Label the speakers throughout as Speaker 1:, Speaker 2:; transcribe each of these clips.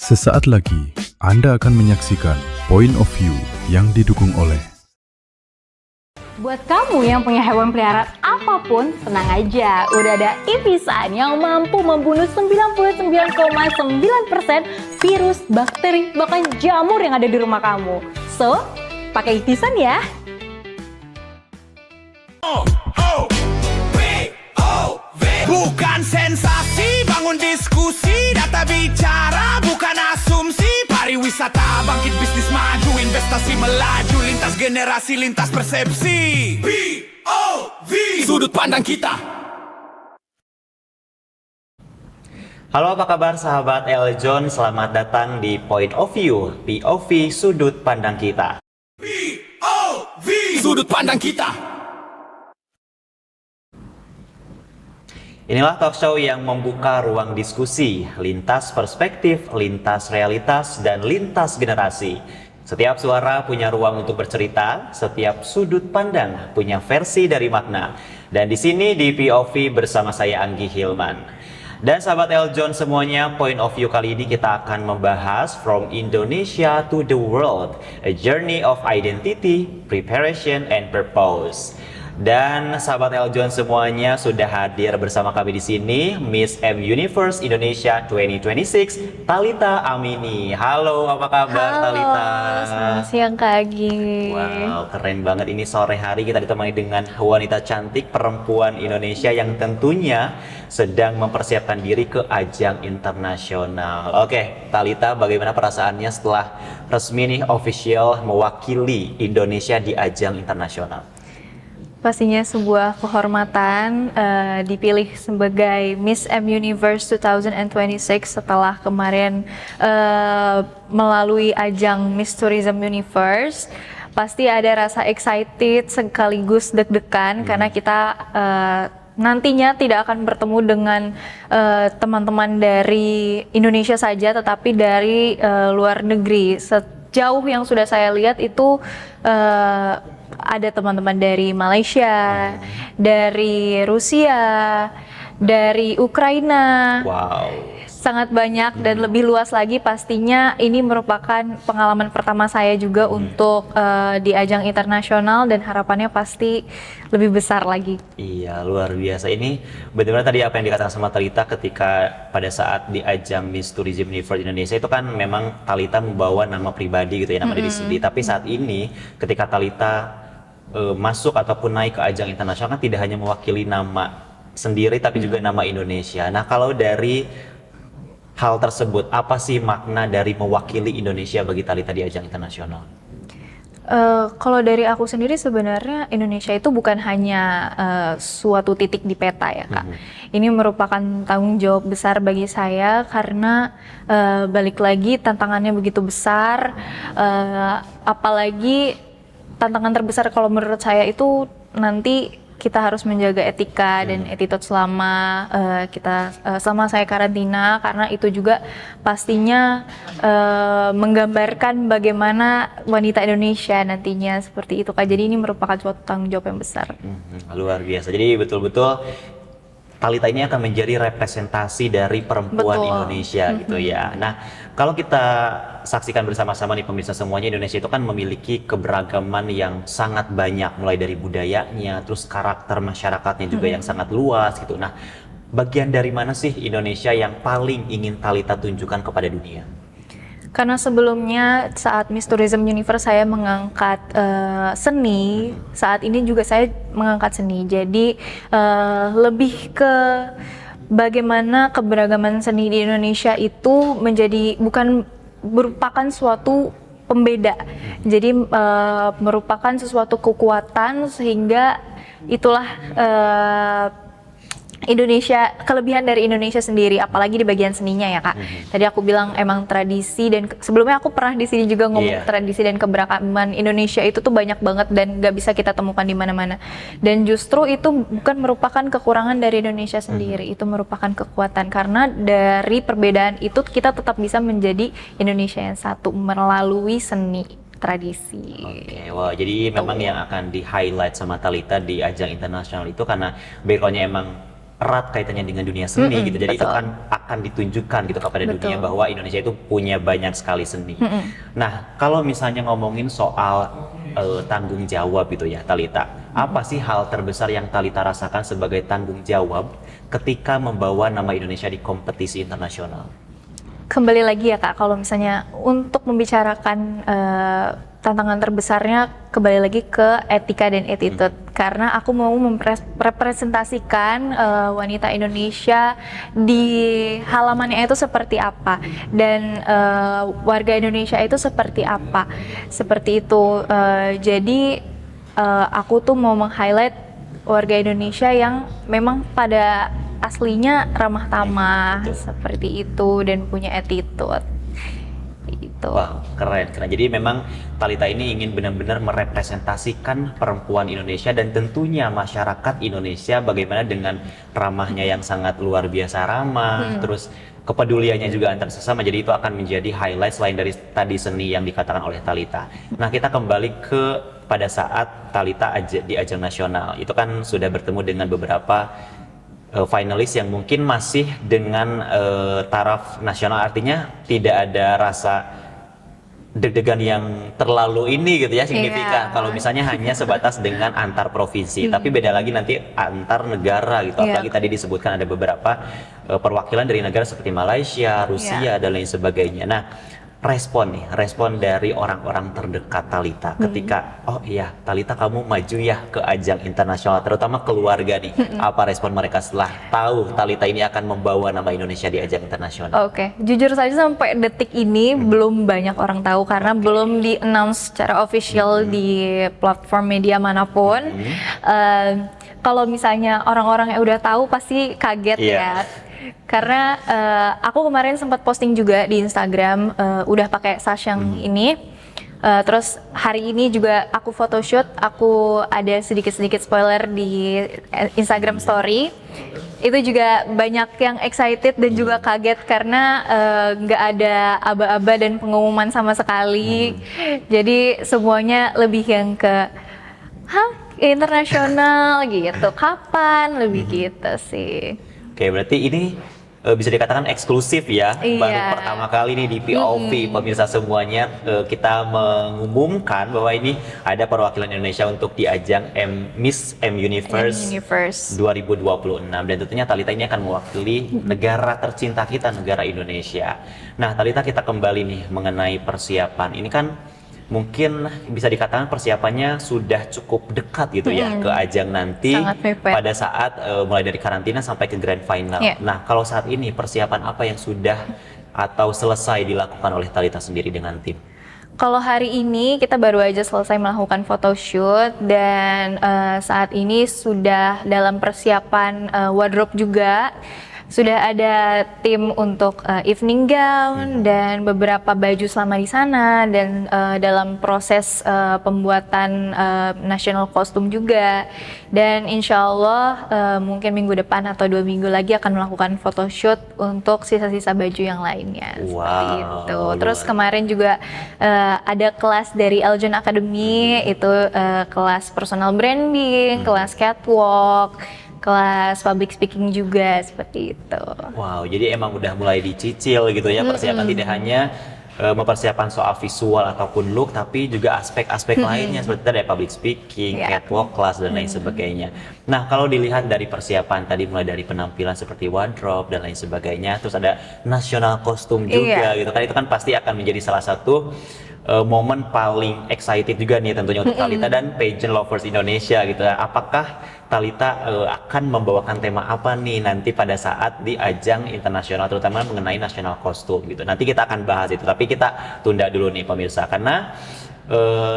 Speaker 1: Sesaat lagi, Anda akan menyaksikan Point of View yang didukung oleh
Speaker 2: Buat kamu yang punya hewan peliharaan apapun, tenang aja. Udah ada Ivisan yang mampu membunuh 99,9% virus, bakteri, bahkan jamur yang ada di rumah kamu. So, pakai Ivisan ya.
Speaker 3: Bukan sensasi, bangun diskusi, data bicara, bukan asumsi. Pariwisata, bangkit bisnis maju, investasi melaju, lintas generasi, lintas persepsi. POV, sudut pandang kita.
Speaker 4: Halo, apa kabar sahabat Eljon? Selamat datang di Point of View, POV sudut pandang kita.
Speaker 3: POV, sudut pandang kita.
Speaker 4: Inilah talk show yang membuka ruang diskusi, lintas perspektif, lintas realitas, dan lintas generasi. Setiap suara punya ruang untuk bercerita, setiap sudut pandang punya versi dari makna. Dan di sini di POV bersama saya Anggi Hilman. Dan sahabat Eljon semuanya, Point of View kali ini kita akan membahas From Indonesia to the World, a journey of identity, preparation, and purpose. Dan sahabat Eljon semuanya sudah hadir bersama kami di sini, Miss M Universe Indonesia 2026, Thalita Amini. Halo, apa kabar Thalita?
Speaker 2: Selamat siang Kak Agi.
Speaker 4: Wow, keren banget. Ini sore hari kita ditemani dengan wanita cantik perempuan Indonesia yang tentunya sedang mempersiapkan diri ke ajang internasional. Oke, Thalita, bagaimana perasaannya setelah resmi nih official mewakili Indonesia di ajang internasional?
Speaker 2: Pastinya sebuah kehormatan dipilih sebagai Miss M Universe 2026 setelah kemarin melalui ajang Miss Tourism Universe. Pasti ada rasa excited sekaligus deg-degan karena kita nantinya tidak akan bertemu dengan teman-teman dari Indonesia saja, tetapi dari luar negeri. Sejauh yang sudah saya lihat itu ada teman-teman dari Malaysia, dari Rusia, dari Ukraina.
Speaker 4: Wow.
Speaker 2: Sangat banyak dan lebih luas lagi. Pastinya ini merupakan pengalaman pertama saya juga untuk di ajang internasional dan harapannya pasti lebih besar lagi.
Speaker 4: Iya, luar biasa. Ini benar-benar tadi apa yang dikatakan sama Thalita ketika pada saat di ajang Miss Tourism Universe Indonesia itu kan memang Thalita membawa nama pribadi gitu ya, nama diri sendiri. Tapi saat ini ketika Thalita masuk ataupun naik ke ajang internasional kan tidak hanya mewakili nama sendiri tapi juga nama Indonesia. Nah, kalau dari hal tersebut, apa sih makna dari mewakili Indonesia bagi Thalita di ajang internasional?
Speaker 2: Kalau dari aku sendiri sebenarnya Indonesia itu bukan hanya suatu titik di peta ya Kak. Ini merupakan tanggung jawab besar bagi saya karena balik lagi tantangannya begitu besar, apalagi tantangan terbesar kalau menurut saya itu nanti kita harus menjaga etika dan attitude selama selama saya karantina, karena itu juga pastinya menggambarkan bagaimana wanita Indonesia nantinya seperti itu Kak. Jadi ini merupakan suatu tanggung jawab yang besar.
Speaker 4: Luar biasa. Jadi betul-betul Thalita ini akan menjadi representasi dari perempuan Indonesia gitu ya. Nah, kalau kita saksikan bersama-sama nih pemirsa semuanya, Indonesia itu kan memiliki keberagaman yang sangat banyak, mulai dari budayanya, terus karakter masyarakatnya juga yang sangat luas gitu. Nah, bagian dari mana sih Indonesia yang paling ingin Thalita tunjukkan kepada dunia?
Speaker 2: Karena sebelumnya saat Miss Tourism Universe saya mengangkat seni, saat ini juga saya mengangkat seni. Jadi lebih ke bagaimana keberagaman seni di Indonesia itu bukan merupakan suatu pembeda. Jadi merupakan sesuatu kekuatan, sehingga itulah Indonesia, kelebihan dari Indonesia sendiri, apalagi di bagian seninya ya Kak. Tadi aku bilang emang tradisi, dan sebelumnya aku pernah di sini juga ngomong tradisi dan keberagaman Indonesia itu tuh banyak banget dan gak bisa kita temukan di mana-mana. Dan justru itu bukan merupakan kekurangan dari Indonesia sendiri, itu merupakan kekuatan, karena dari perbedaan itu kita tetap bisa menjadi Indonesia yang satu melalui seni tradisi.
Speaker 4: Oke, wah, jadi memang yang akan di highlight sama Thalita di ajang internasional itu karena backgroundnya emang erat kaitannya dengan dunia seni gitu. Jadi itu
Speaker 2: betul.
Speaker 4: kan akan ditunjukkan gitu kepada
Speaker 2: Betul.
Speaker 4: dunia bahwa Indonesia itu punya banyak sekali seni. Nah, kalau misalnya ngomongin soal tanggung jawab gitu ya, Talita. Apa sih hal terbesar yang Talita rasakan sebagai tanggung jawab ketika membawa nama Indonesia di kompetisi internasional?
Speaker 2: Kembali lagi ya Kak, kalau misalnya untuk membicarakan tantangan terbesarnya kembali lagi ke etika dan attitude, karena aku mau merepresentasikan wanita Indonesia di halamannya itu seperti apa dan warga Indonesia itu seperti apa, seperti itu. Jadi aku tuh mau meng-highlight warga Indonesia yang memang pada aslinya ramah tamah seperti itu dan punya attitude itu.
Speaker 4: Wah, keren. Jadi memang Talita ini ingin benar-benar merepresentasikan perempuan Indonesia dan tentunya masyarakat Indonesia bagaimana dengan ramahnya yang sangat luar biasa ramah, terus kepeduliannya juga antar sesama. Jadi itu akan menjadi highlight selain dari tadi seni yang dikatakan oleh Talita. Nah, kita kembali ke pada saat Talita di ajang nasional. Itu kan sudah bertemu dengan beberapa finalis yang mungkin masih dengan taraf nasional, artinya tidak ada rasa deg-degan yang terlalu ini gitu ya, signifikan. Kalau misalnya hanya sebatas dengan antar provinsi, tapi beda lagi nanti antar negara gitu. Apalagi tadi disebutkan ada beberapa perwakilan dari negara seperti Malaysia, Rusia dan lain sebagainya. Nah, respon dari orang-orang terdekat Talita ketika oh iya Talita kamu maju ya ke ajang internasional, terutama keluarga nih, apa respon mereka setelah tahu Talita ini akan membawa nama Indonesia di ajang internasional?
Speaker 2: Oke, jujur saja sampai detik ini belum banyak orang tahu karena belum di-announce secara official di platform media manapun. Kalau misalnya orang-orang yang udah tahu pasti kaget ya. Karena aku kemarin sempat posting juga di Instagram, udah pakai sash yang ini. Terus hari ini juga aku photoshoot, aku ada sedikit-sedikit spoiler di Instagram story. Itu juga banyak yang excited dan juga kaget karena nggak ada aba-aba dan pengumuman sama sekali. Jadi semuanya lebih yang ke, internasional gitu, kapan, lebih gitu sih.
Speaker 4: Oke, berarti ini bisa dikatakan eksklusif ya. Baru pertama kali nih di POV pemirsa semuanya kita mengumumkan bahwa ini ada perwakilan Indonesia untuk di ajang Miss Universe 2026, dan tentunya Talita ini akan mewakili negara tercinta kita, negara Indonesia. Nah, Talita, kita kembali nih mengenai persiapan. Ini kan mungkin bisa dikatakan persiapannya sudah cukup dekat gitu ya ke ajang nanti pada saat mulai dari karantina sampai ke grand final. Nah, kalau saat ini persiapan apa yang sudah atau selesai dilakukan oleh Talita sendiri dengan tim?
Speaker 2: Kalau hari ini kita baru aja selesai melakukan photoshoot dan saat ini sudah dalam persiapan wardrobe juga. Sudah ada tim untuk evening gown dan beberapa baju selama di sana, dan dalam proses pembuatan national costume juga. Dan insya Allah mungkin minggu depan atau 2 minggu lagi akan melakukan photoshoot untuk sisa-sisa baju yang lainnya. Seperti itu. Terus kemarin juga ada kelas dari Eljon Academy, itu kelas personal branding, kelas catwalk, kelas public speaking juga, seperti itu.
Speaker 4: Wow, jadi emang udah mulai dicicil gitu ya persiapan, tidak hanya mempersiapkan soal visual ataupun look, tapi juga aspek-aspek lainnya seperti tadi public speaking, catwalk, kelas dan lain sebagainya. Nah, kalau dilihat dari persiapan tadi mulai dari penampilan seperti wardrobe dan lain sebagainya, terus ada national costume juga gitu kan, itu kan pasti akan menjadi salah satu momen paling excited juga nih tentunya untuk Talita dan pageant lovers Indonesia gitu. Apakah Talita akan membawakan tema apa nih nanti pada saat di ajang internasional, terutama mengenai national costume gitu. Nanti kita akan bahas itu, tapi kita tunda dulu nih pemirsa, karena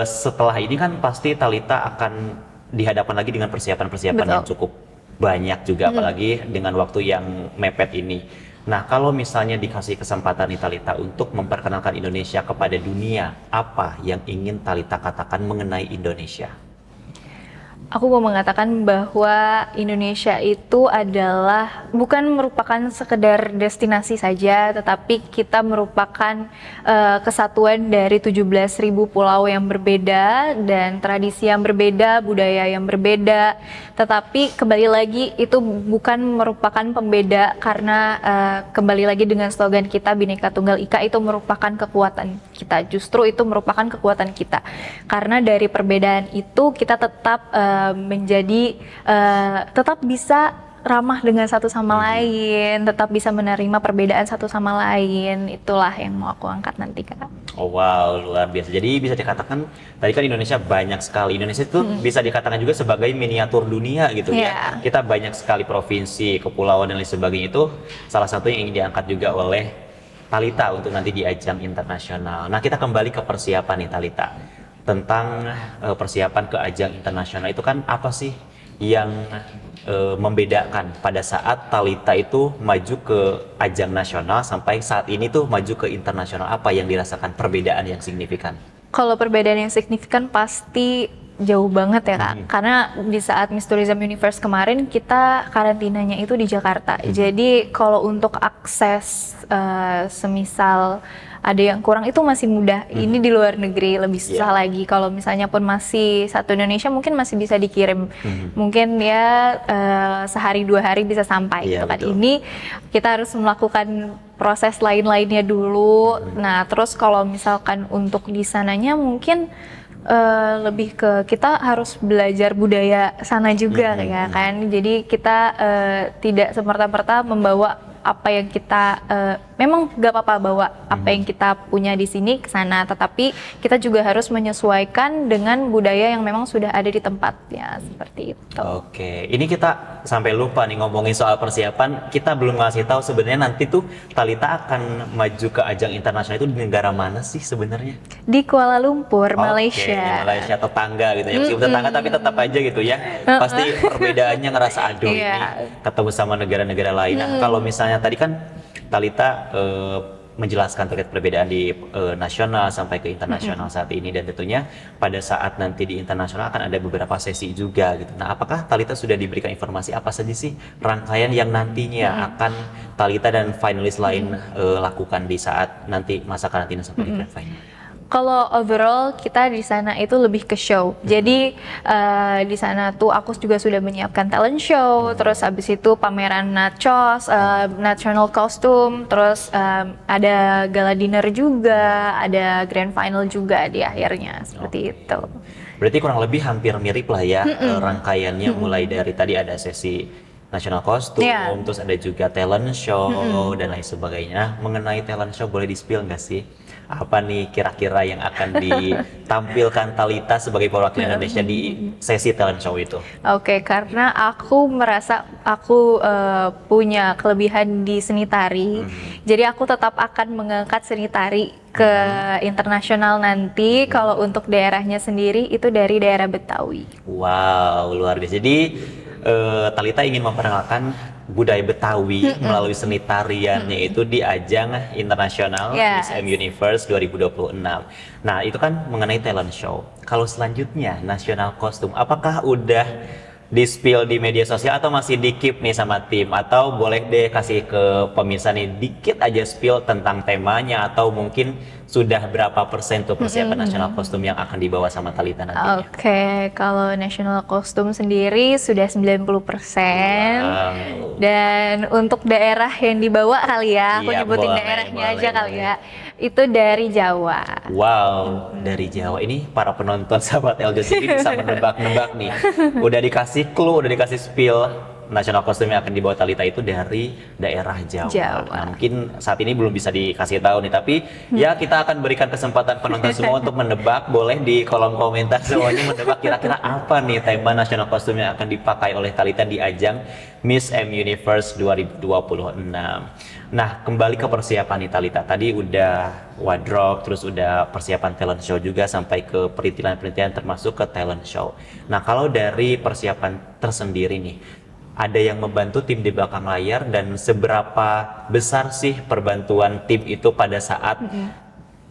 Speaker 4: setelah ini kan pasti Talita akan dihadapkan lagi dengan persiapan-persiapan yang cukup banyak juga, apalagi dengan waktu yang mepet ini. Nah, kalau misalnya dikasih kesempatan nih Talita untuk memperkenalkan Indonesia kepada dunia, apa yang ingin Talita katakan mengenai Indonesia?
Speaker 2: Aku mau mengatakan bahwa Indonesia itu adalah bukan merupakan sekedar destinasi saja, tetapi kita merupakan kesatuan dari 17.000 pulau yang berbeda dan tradisi yang berbeda, budaya yang berbeda. Tetapi kembali lagi itu bukan merupakan pembeda karena kembali lagi dengan slogan kita Bhinneka Tunggal Ika, itu merupakan kekuatan kita. Justru itu merupakan kekuatan kita. Karena dari perbedaan itu kita tetap tetap bisa ramah dengan satu sama lain, tetap bisa menerima perbedaan satu sama lain. Itulah yang mau aku angkat nanti, Kak.
Speaker 4: Oh wow, luar biasa. Jadi bisa dikatakan tadi kan Indonesia banyak sekali. Indonesia itu bisa dikatakan juga sebagai miniatur dunia gitu ya. Kita banyak sekali provinsi, kepulauan dan lain sebagainya. Itu salah satu yang ingin diangkat juga oleh Thalita untuk nanti di ajang internasional. Nah, kita kembali ke persiapan nih Thalita. Tentang persiapan ke ajang internasional itu kan apa sih yang membedakan pada saat Thalita itu maju ke ajang nasional sampai saat ini tuh maju ke internasional, apa yang dirasakan perbedaan yang signifikan?
Speaker 2: Kalau perbedaan yang signifikan pasti jauh banget ya, Kak. Karena di saat Miss Tourism Universe kemarin kita karantinanya itu di Jakarta. Jadi kalau untuk akses semisal ada yang kurang itu masih mudah. Ini di luar negeri lebih susah lagi. Kalau misalnya pun masih satu Indonesia mungkin masih bisa dikirim. Mungkin ya sehari 2 hari bisa sampai gitu kan. Ini kita harus melakukan proses lain-lainnya dulu. Nah, terus kalau misalkan untuk di sananya mungkin lebih ke kita harus belajar budaya sana juga ya kan. Jadi kita tidak semerta-merta membawa apa yang kita memang gak apa-apa bawa apa yang kita punya di sini ke sana, tetapi kita juga harus menyesuaikan dengan budaya yang memang sudah ada di tempatnya, seperti itu.
Speaker 4: Oke, ini kita sampai lupa nih ngomongin soal persiapan. Kita belum ngasih tahu sebenarnya nanti tuh Thalita akan maju ke ajang internasional itu di negara mana sih sebenarnya?
Speaker 2: Di Kuala Lumpur, Malaysia.
Speaker 4: Di Malaysia, tetangga gitu ya. Meskipun tetangga tapi tetap aja gitu ya. Pasti perbedaannya ngerasa aduh ini ketemu sama negara-negara lain. Nah, kalau misalnya tadi kan Thalita menjelaskan terkait perbedaan di nasional sampai ke internasional saat ini, dan tentunya pada saat nanti di internasional akan ada beberapa sesi juga gitu. Nah, apakah Thalita sudah diberikan informasi apa saja sih rangkaian yang nantinya akan Thalita dan finalis lain lakukan di saat nanti masa karantina sampai di grand final?
Speaker 2: Kalau overall kita di sana itu lebih ke show. Jadi di sana tuh aku juga sudah menyiapkan talent show, terus habis itu pameran nachos, national costume, terus ada gala dinner juga, ada grand final juga di akhirnya, seperti itu.
Speaker 4: Berarti kurang lebih hampir mirip lah ya rangkaiannya, mulai dari tadi ada sesi national costume, terus ada juga talent show dan lain sebagainya. Mengenai talent show boleh di-spill nggak sih? Apa nih kira-kira yang akan ditampilkan Thalita sebagai perwakilan Indonesia di sesi talent show itu?
Speaker 2: Oke, karena aku merasa aku punya kelebihan di seni tari, jadi aku tetap akan mengangkat seni tari ke internasional nanti. Kalau untuk daerahnya sendiri itu dari daerah Betawi.
Speaker 4: Wow, luar biasa. Jadi Thalita ingin memperkenalkan budaya Betawi melalui seni tariannya itu di ajang internasional Miss M Universe 2026. Nah, itu kan mengenai talent show. Kalau selanjutnya national costume, apakah udah di-spill di media sosial atau masih di-keep nih sama tim? Atau boleh deh kasih ke pemirsa nih dikit aja spill tentang temanya, atau mungkin sudah berapa persen tuh persiapan national costume yang akan dibawa sama Thalita nantinya?
Speaker 2: Oke, kalau national costume sendiri sudah 90%. Dan untuk daerah yang dibawa kali ya, aku nyebutin daerahnya aja kali ya. Itu dari Jawa.
Speaker 4: Wow, dari Jawa. Ini para penonton sahabat LJC bisa menebak-nebak nih. Udah dikasih clue, udah dikasih spill. National costume yang akan dibawa Thalita itu dari daerah Jawa. Nah, mungkin saat ini belum bisa dikasih tahu nih, tapi ya kita akan berikan kesempatan penonton semua untuk menebak. Boleh di kolom komentar semuanya menebak kira-kira apa nih tema national costume yang akan dipakai oleh Thalita di ajang Miss M Universe 2026. Nah, kembali ke persiapan nih Thalita. Tadi udah wardrobe, terus udah persiapan talent show juga sampai ke perintilan-perintilan termasuk ke talent show. Nah, kalau dari persiapan tersendiri nih, ada yang membantu tim di belakang layar, dan seberapa besar sih perbantuan tim itu pada saat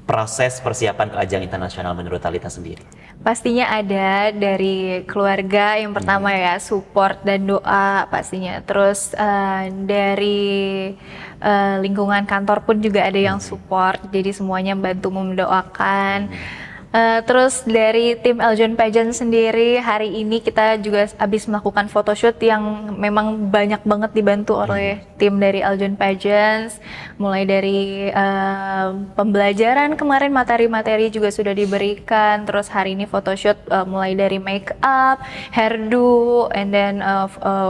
Speaker 4: proses persiapan ke ajang internasional menurut Talita sendiri?
Speaker 2: Pastinya ada dari keluarga yang pertama ya, support dan doa pastinya. Terus dari lingkungan kantor pun juga ada yang support, jadi semuanya bantu mendoakan. Terus dari tim Eljon Pageant sendiri, hari ini kita juga habis melakukan photoshoot yang memang banyak banget dibantu oleh tim dari Eljon Pageants. Mulai dari pembelajaran kemarin, materi-materi juga sudah diberikan. Terus hari ini photoshoot mulai dari make up, hairdo, and then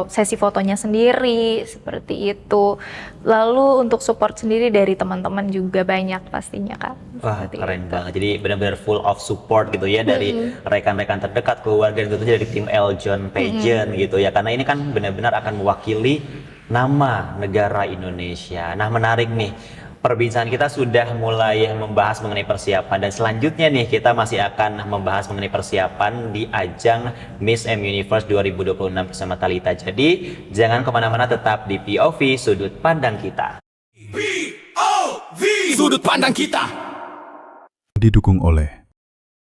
Speaker 2: sesi fotonya sendiri, seperti itu. Lalu untuk support sendiri dari teman-teman juga banyak pastinya, Kak.
Speaker 4: Wah,
Speaker 2: Seperti
Speaker 4: keren
Speaker 2: itu.
Speaker 4: banget. Jadi benar-benar full of support gitu ya dari rekan-rekan terdekat, keluarga, dan tentunya dari tim Eljon Pageant gitu ya. Karena ini kan benar-benar akan mewakili nama negara Indonesia. Nah, menarik nih. Perbincangan kita sudah mulai membahas mengenai persiapan, dan selanjutnya nih kita masih akan membahas mengenai persiapan di ajang Miss M Universe 2026 bersama Talita. Jadi jangan kemana-mana, tetap di POV Sudut Pandang Kita.
Speaker 3: POV Sudut Pandang Kita.
Speaker 1: Didukung oleh